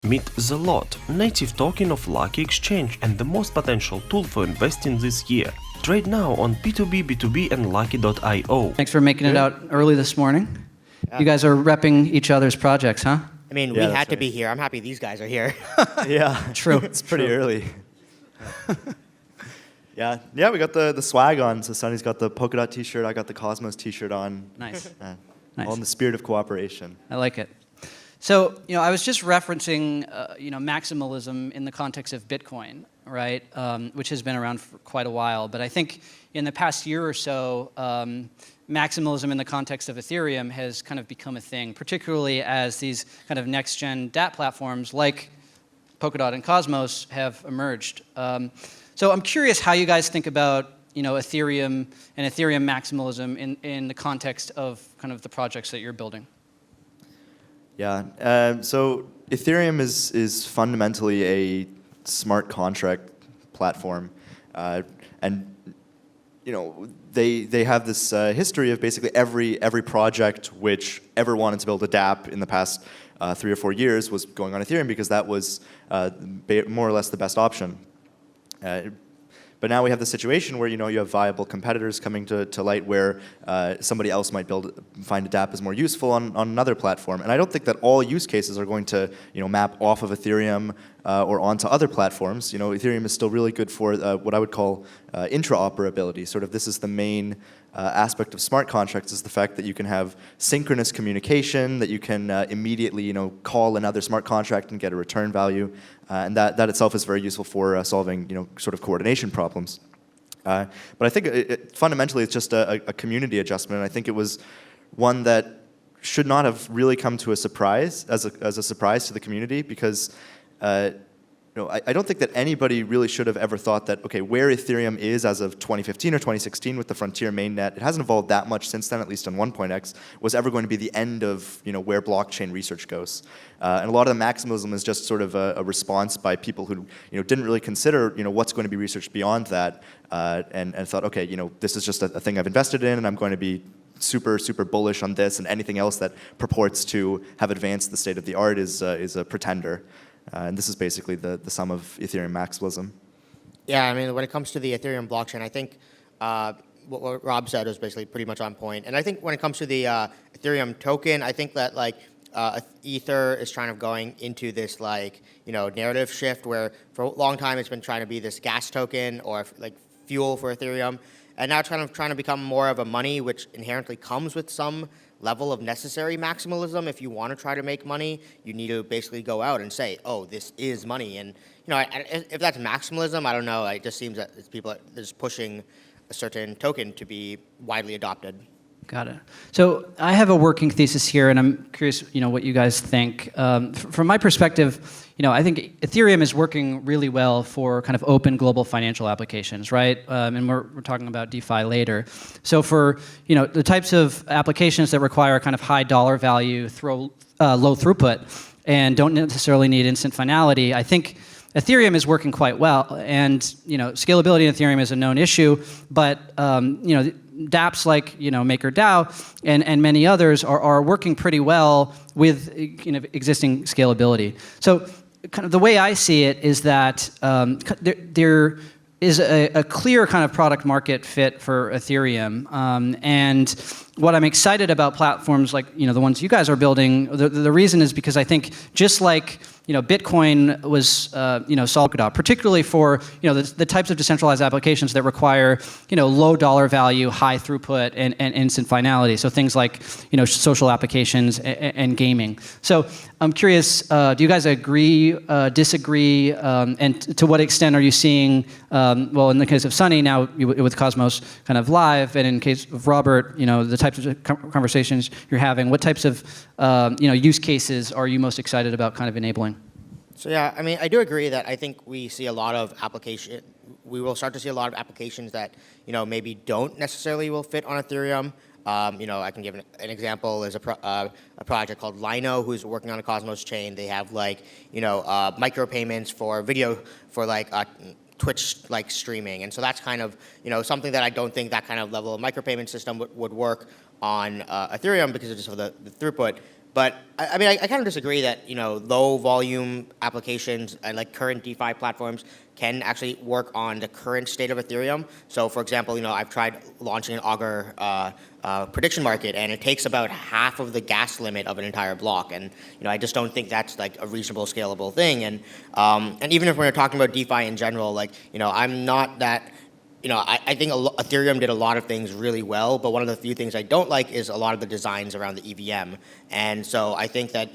Meet the Lot, native token of Lukki Exchange and the most potential tool for investing this year. Trade now on P2B, B2B and Lukki.io. Thanks for making it out early this morning. You guys are repping each other's projects, huh? I mean, we had to be here. I'm happy these guys are here. Yeah, True. It's pretty early. Yeah, we got the swag on. So Sunny's got the polka dot T-shirt. I got the Cosmos T-shirt on. Nice. All in the spirit of cooperation. I like it. So, I was just referencing, maximalism in the context of Bitcoin, right? Which has been around for quite a while. But I think in the past year or so, maximalism in the context of Ethereum has kind of become a thing, particularly as these kind of next-gen dApp platforms like Polkadot and Cosmos have emerged. So I'm curious how you guys think about Ethereum and Ethereum maximalism in the context of kind of the projects that you're building. Yeah, so Ethereum is fundamentally a smart contract platform, and they have this history of basically every project which ever wanted to build a dApp in the past 3 or 4 years was going on Ethereum because that was more or less the best option. But now we have the situation where you have viable competitors coming to light where somebody else might find a dApp is more useful on another platform. And I don't think that all use cases are going to map off of Ethereum or onto other platforms. Ethereum is still really good for what I would call intraoperability. Sort of this is the main aspect of smart contracts is the fact that you can have synchronous communication, that you can immediately call another smart contract and get a return value, and that itself is very useful for solving sort of coordination problems. But I think fundamentally it's just a community adjustment, and I think it was one that should not have really come to a surprise as a surprise to the community because. I don't think that anybody really should have ever thought that, okay, where Ethereum is as of 2015 or 2016 with the Frontier mainnet, it hasn't evolved that much since then, at least on 1.x, was ever going to be the end of where blockchain research goes. And a lot of the maximalism is just sort of a response by people who didn't really consider what's going to be researched beyond that, and thought, okay, this is just a thing I've invested in, and I'm going to be super bullish on this, and anything else that purports to have advanced the state of the art is a pretender. And this is basically the sum of Ethereum maximalism. Yeah, I mean, when it comes to the Ethereum blockchain, I think what Rob said was basically pretty much on point. And I think when it comes to the Ethereum token, I think that Ether is kind of going into this narrative shift where for a long time it's been trying to be this gas token or fuel for Ethereum, and now it's kind of trying to become more of a money, which inherently comes with some level of necessary maximalism. If you want to try to make money, you need to basically go out and say, oh, this is money. And if that's maximalism, I don't know. It just seems that people are just pushing a certain token to be widely adopted. Got it. So I have a working thesis here, and I'm curious, what you guys think. From my perspective, I think Ethereum is working really well for kind of open global financial applications, right? And we're talking about DeFi later. So for the types of applications that require kind of high dollar value, low throughput, and don't necessarily need instant finality, I think Ethereum is working quite well. And scalability in Ethereum is a known issue, but dApps like MakerDAO and many others are working pretty well with existing scalability. So kind of the way I see it is that there is a clear kind of product market fit for Ethereum. And what I'm excited about platforms like the ones you guys are building, the reason is because I think just like Bitcoin was Polkadot, particularly for the types of decentralized applications that require low dollar value, high throughput, and instant finality. So things like social applications and gaming. So I'm curious, do you guys agree, disagree, and to what extent are you seeing? Well, in the case of Sunny now with Cosmos kind of live, and in case of Robert, the types of conversations you're having, what types of use cases are you most excited about kind of enabling? So yeah, I mean, I do agree that I think we will start to see a lot of applications that, maybe don't necessarily will fit on Ethereum. I can give an example. There's a project called Lino who's working on a Cosmos chain. They have micropayments for video for Twitch streaming, and so that's kind of something that I don't think that kind of level of micropayment system would work on Ethereum because of just the throughput. But I mean, I kind of disagree that low volume applications and like current DeFi platforms can actually work on the current state of Ethereum. So, for example, I've tried launching an Augur prediction market, and it takes about half of the gas limit of an entire block. And I just don't think that's like a reasonable, scalable thing. And even if we're talking about DeFi in general, like I'm not that. I think Ethereum did a lot of things really well, but one of the few things I don't like is a lot of the designs around the EVM. And so I think that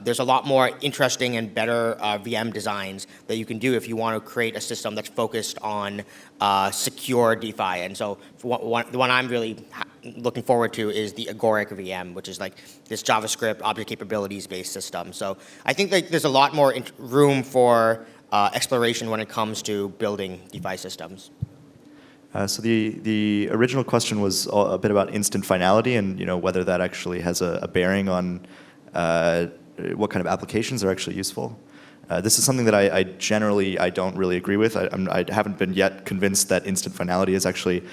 there's a lot more interesting and better VM designs that you can do if you want to create a system that's focused on secure DeFi. And so the one I'm really looking forward to is the Agoric VM, which is like this JavaScript object capabilities based system. So I think that there's a lot more room for exploration when it comes to building DeFi systems. So the original question was a bit about instant finality and whether that actually has a bearing on what kind of applications are actually useful. This is something that I generally don't really agree with. I haven't been yet convinced that instant finality is actually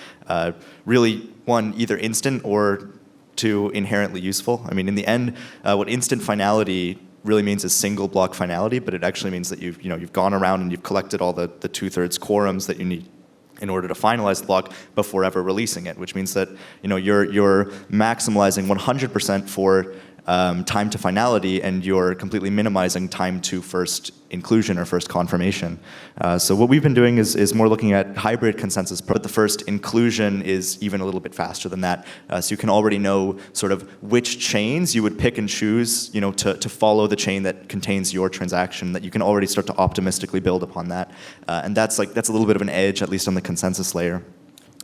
really, one, either instant or two, inherently useful. I mean, in the end, what instant finality really means is single block finality, but it actually means that you've gone around and you've collected all the 2/3 quorums that you need in order to finalize the block before ever releasing it, which means that you're maximizing 100% for time to finality, and you're completely minimizing time to first inclusion or first confirmation. So what we've been doing is more looking at hybrid consensus, but the first inclusion is even a little bit faster than that. So you can already know sort of which chains you would pick and choose, to follow the chain that contains your transaction, that you can already start to optimistically build upon that. And that's a little bit of an edge, at least on the consensus layer.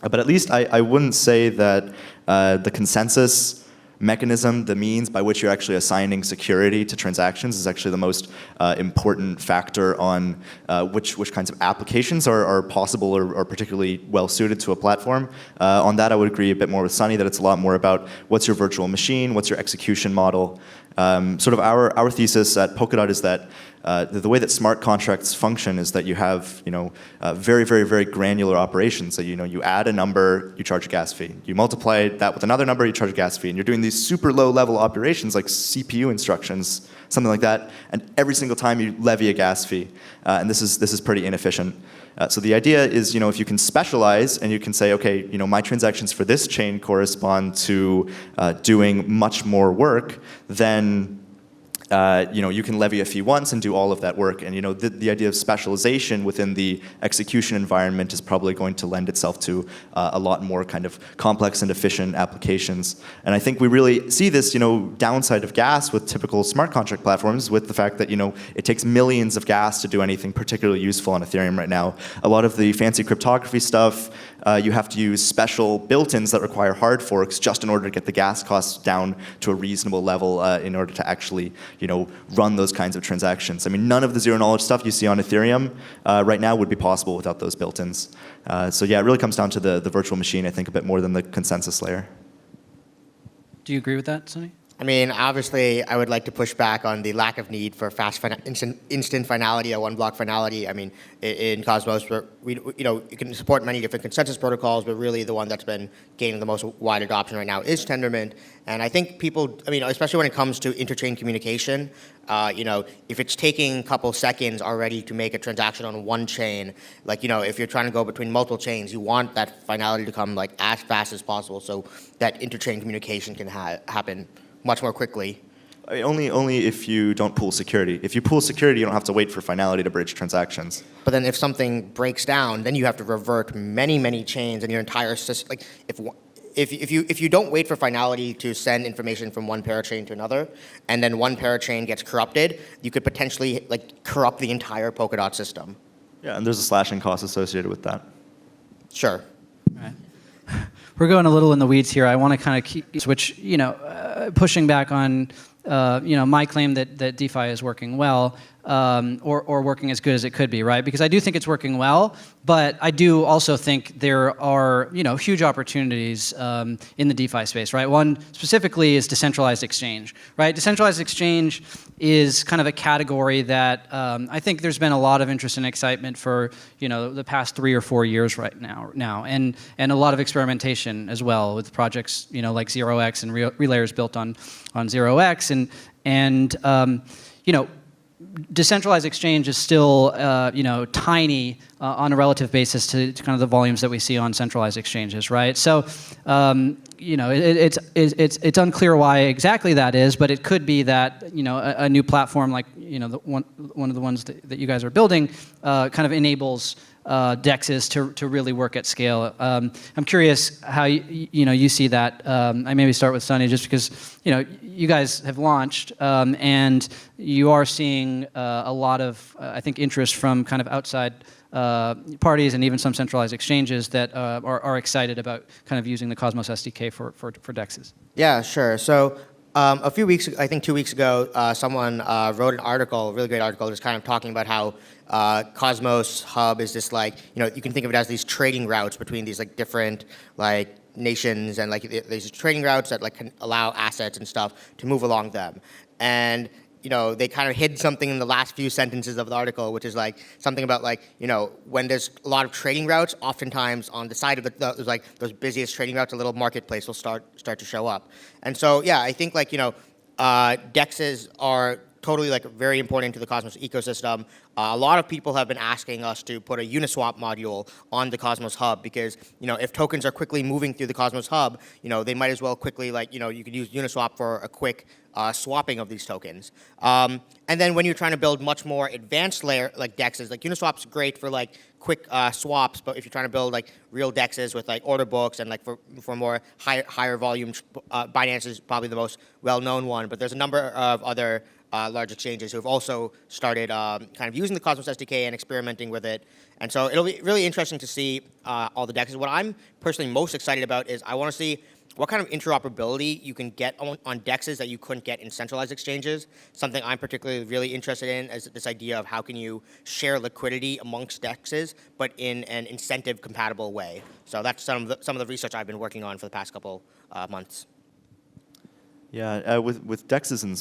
But at least I wouldn't say that the consensus mechanism, the means by which you're actually assigning security to transactions, is actually the most important factor on which kinds of applications are possible or particularly well suited to a platform. On that, I would agree a bit more with Sunny that it's a lot more about what's your virtual machine, what's your execution model. Sort of our thesis at Polkadot is that the way that smart contracts function is that you have very, very, very granular operations. So you add a number, you charge a gas fee. You multiply that with another number, you charge a gas fee. And you're doing these super low level operations like CPU instructions, something like that. And every single time you levy a gas fee. And this is pretty inefficient. So the idea is, if you can specialize and you can say, okay, my transactions for this chain correspond to doing much more work, then you can levy a fee once and do all of that work. And the idea of specialization within the execution environment is probably going to lend itself to a lot more kind of complex and efficient applications. And I think we really see this downside of gas with typical smart contract platforms, with the fact that it takes millions of gas to do anything particularly useful on Ethereum right now. A lot of the fancy cryptography stuff, you have to use special built-ins that require hard forks just in order to get the gas costs down to a reasonable level in order to actually run those kinds of transactions. I mean, none of the zero-knowledge stuff you see on Ethereum right now would be possible without those built-ins. So yeah, it really comes down to the virtual machine, I think, a bit more than the consensus layer. Do you agree with that, Sonny? I mean, obviously, I would like to push back on the lack of need for fast instant finality or one-block finality. I mean, in Cosmos, you can support many different consensus protocols, but really the one that's been gaining the most wide adoption right now is Tendermint. And I think people, especially when it comes to interchain communication, if it's taking a couple seconds already to make a transaction on one chain, if you're trying to go between multiple chains, you want that finality to come as fast as possible so that interchain communication can happen much more quickly. Only if you don't pool security. If you pool security, you don't have to wait for finality to bridge transactions. But then if something breaks down, then you have to revert many, many chains and your entire system. If you don't wait for finality to send information from one parachain to another, and then one parachain gets corrupted, you could potentially corrupt the entire Polkadot system. Yeah, and there's a slashing cost associated with that. Sure. All right. We're going a little in the weeds here. I want to kind of keep switch, pushing back on, my claim that DeFi is working well. or working as good as it could be, right? Because I do think it's working well, but I do also think there are huge opportunities in the DeFi space, right? One specifically is decentralized exchange, right? Decentralized exchange is kind of a category that I think there's been a lot of interest and excitement for the past 3 or 4 years right now, and a lot of experimentation as well with projects like 0x and relayers built on 0x, and decentralized exchange is still, tiny on a relative basis to kind of the volumes that we see on centralized exchanges, right? So, it's unclear why exactly that is, but it could be that a new platform like one of the ones that you guys are building kind of enables DEXs to really work at scale. I'm curious how you see that. I maybe start with Sunny, just because you guys have launched and you are seeing a lot of I think interest from kind of outside parties and even some centralized exchanges that are excited about kind of using the Cosmos SDK for DEXs. Yeah, sure. So a few weeks, I think 2 weeks ago, someone wrote an article, a really great article, just kind of talking about how Cosmos Hub is this you can think of it as these trading routes between these different nations, and these trading routes that can allow assets and stuff to move along them. And they kind of hid something in the last few sentences of the article, which is something about when there's a lot of trading routes, oftentimes on the side of those busiest trading routes, a little marketplace will start to show up. And so yeah, I think DEXs are totally very important to the Cosmos ecosystem. A lot of people have been asking us to put a Uniswap module on the Cosmos Hub, because if tokens are quickly moving through the Cosmos Hub, they might as well quickly you could use Uniswap for a quick swapping of these tokens. And then when you're trying to build much more advanced layer DEXs, Uniswap's great for quick swaps, but if you're trying to build real DEXs with order books and for more higher volume, Binance is probably the most well-known one, but there's a number of other large exchanges who have also started kind of using the Cosmos SDK and experimenting with it. And so it'll be really interesting to see all the DEXs. What I'm personally most excited about is I want to see what kind of interoperability you can get on DEXs that you couldn't get in centralized exchanges. Something I'm particularly really interested in is this idea of how can you share liquidity amongst DEXs, but in an incentive-compatible way. So that's some of the research I've been working on for the past couple months. Yeah, with DEXs in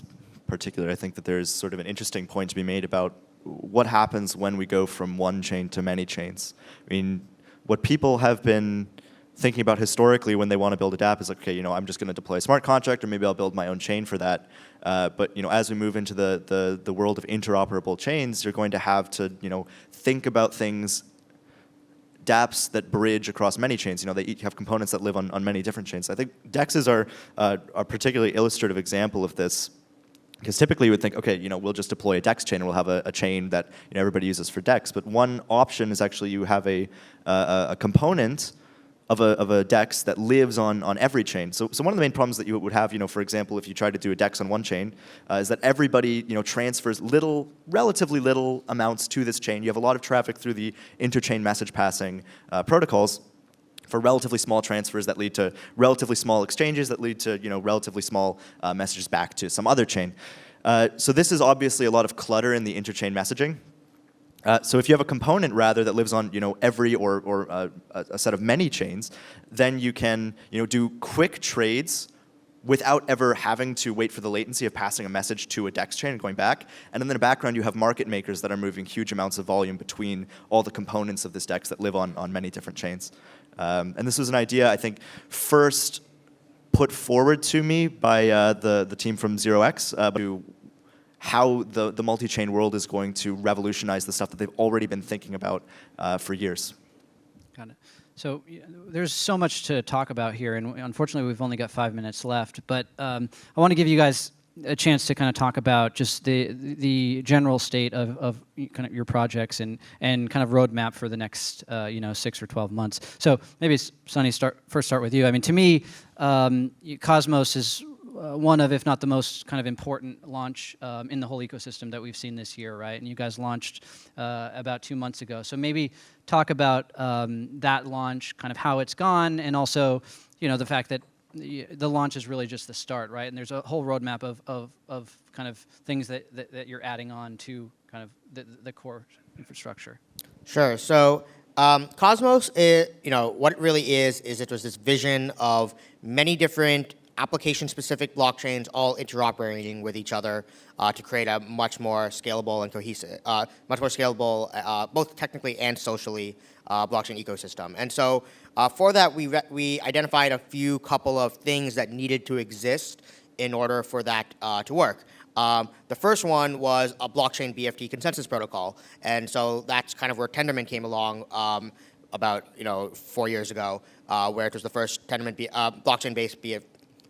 particular, I think that there's sort of an interesting point to be made about what happens when we go from one chain to many chains. I mean, what people have been thinking about historically when they want to build a dApp is okay, I'm just going to deploy a smart contract, or maybe I'll build my own chain for that. But as we move into the world of interoperable chains, you're going to have to think about things, dApps that bridge across many chains. They each have components that live on many different chains. I think DEXs are a particularly illustrative example of this. Because typically you would think, okay, we'll just deploy a DEX chain and we'll have a chain that everybody uses for DEX. But one option is actually you have a component of a DEX that lives on every chain. So one of the main problems that you would have, for example, if you try to do a DEX on one chain, is that everybody transfers relatively little amounts to this chain. You have a lot of traffic through the interchain message passing protocols for relatively small transfers that lead to relatively small exchanges that lead to relatively small messages back to some other chain. So this is obviously a lot of clutter in the interchain messaging. So if you have a component rather that lives on every or a set of many chains, then you can do quick trades without ever having to wait for the latency of passing a message to a DEX chain and going back. And then in the background, you have market makers that are moving huge amounts of volume between all the components of this DEX that live on many different chains. And this was an idea, I think, first put forward to me by the team from 0x, to how the multi-chain world is going to revolutionize the stuff that they've already been thinking about for years. Got it. So there's so much to talk about here, and unfortunately we've only got 5 minutes left. But I want to give you guys a chance to kind of talk about just the general state of kind of your projects and kind of roadmap for the next 6 or 12 months. So maybe Sunny, first start with you. I mean, to me, Cosmos is one of, if not the most kind of important launch in the whole ecosystem that we've seen this year, right? And you guys launched about 2 months ago. So maybe talk about that launch, kind of how it's gone, and also, the fact that the launch is really just the start, right? And there's a whole roadmap of kind of things that you're adding on to kind of the core infrastructure? Sure. So Cosmos, what it really is it was this vision of many different application-specific blockchains all interoperating with each other to create a much more scalable and cohesive, both technically and socially, blockchain ecosystem. And so for that, we identified a couple of things that needed to exist in order for that to work. The first one was a blockchain BFT consensus protocol, and so that's kind of where Tendermint came along about 4 years ago, where it was the first Tendermint blockchain-based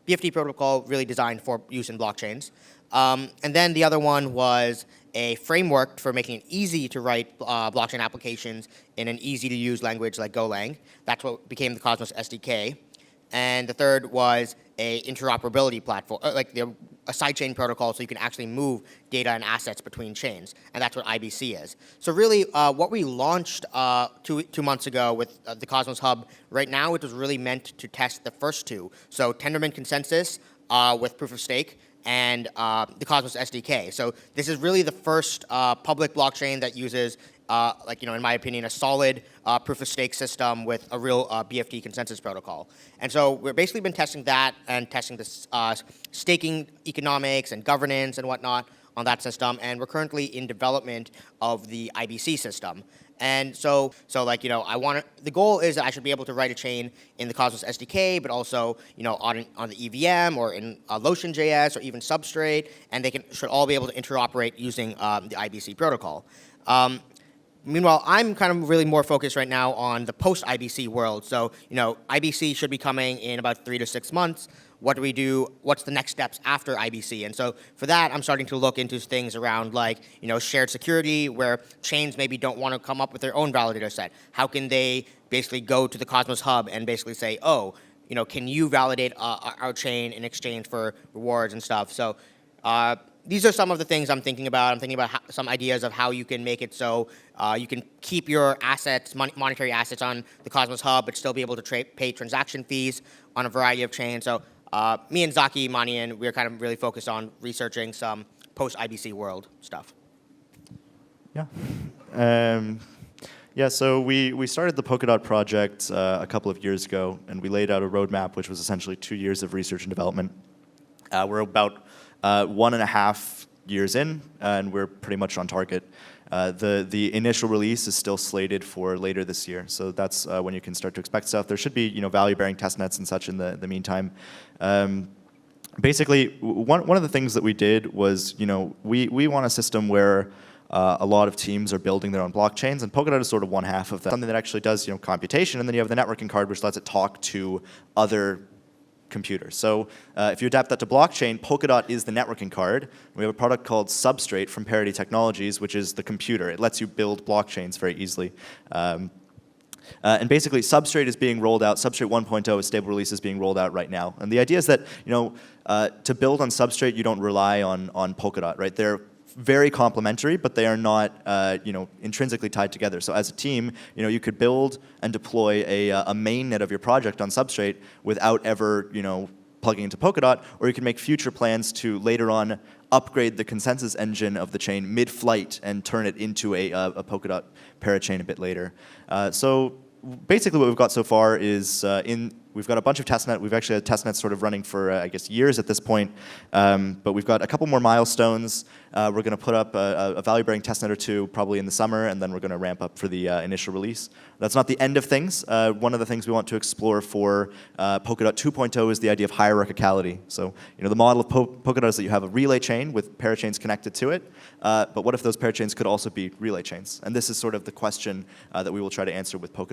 BFT protocol really designed for use in blockchains. And then the other one was a framework for making it easy to write blockchain applications in an easy-to-use language like Golang. That's what became the Cosmos SDK. And the third was a interoperability platform, a sidechain protocol, so you can actually move data and assets between chains, and that's what IBC is. So really, what we launched 2 months ago with the Cosmos Hub, right now it was really meant to test the first two. So Tendermint consensus with proof of stake, and the Cosmos SDK. So this is really the first public blockchain that uses, in my opinion, a solid proof of stake system with a real BFT consensus protocol. And so we've basically been testing that and testing the staking economics and governance and whatnot on that system. And we're currently in development of the IBC system. And so the goal is that I should be able to write a chain in the Cosmos SDK, but also, on the EVM or in Lotion.js or even Substrate, and they should all be able to interoperate using the IBC protocol. Meanwhile, I'm kind of really more focused right now on the post-IBC world. So, IBC should be coming in about 3 to 6 months. What do we do? What's the next steps after IBC? And so for that, I'm starting to look into things around shared security, where chains maybe don't want to come up with their own validator set. How can they basically go to the Cosmos Hub and basically say, oh, can you validate our chain in exchange for rewards and stuff? So these are some of the things I'm thinking about. I'm thinking about some ideas of how you can make it so you can keep your assets, monetary assets on the Cosmos Hub, but still be able to pay transaction fees on a variety of chains. So me and Zaki Manian, we're kind of really focused on researching some post-IBC world stuff. Yeah. So we started the Polkadot project a couple of years ago, and we laid out a roadmap, which was essentially 2 years of research and development. We're about 1.5 years in, and we're pretty much on target. The initial release is still slated for later this year, so that's when you can start to expect stuff. There should be value-bearing testnets and such in the meantime. Basically, one of the things that we did was we want a system where a lot of teams are building their own blockchains, and Polkadot is sort of one half of that. Something that actually does computation, and then you have the networking card, which lets it talk to other computers. So if you adapt that to blockchain, Polkadot is the networking card. We have a product called Substrate from Parity Technologies, which is the computer. It lets you build blockchains very easily. And basically, Substrate is being rolled out. Substrate 1.0 is stable release is being rolled out right now. And the idea is that to build on Substrate, you don't rely on Polkadot, right? They're very complementary, but they are not intrinsically tied together. So as a team, you could build and deploy a mainnet of your project on Substrate without ever plugging into Polkadot, or you can make future plans to later on upgrade the consensus engine of the chain mid-flight and turn it into a Polkadot parachain a bit later. So basically what we've got so far is we've got a bunch of testnet. We've actually had testnets sort of running for, I guess, years at this point. But we've got a couple more milestones. We're going to put up a value-bearing testnet or two probably in the summer, and then we're going to ramp up for the initial release. That's not the end of things. One of the things we want to explore for Polkadot 2.0 is the idea of hierarchicality. So the model of Polkadot is that you have a relay chain with parachains connected to it. But what if those parachains could also be relay chains? And this is sort of the question that we will try to answer with Polkadot.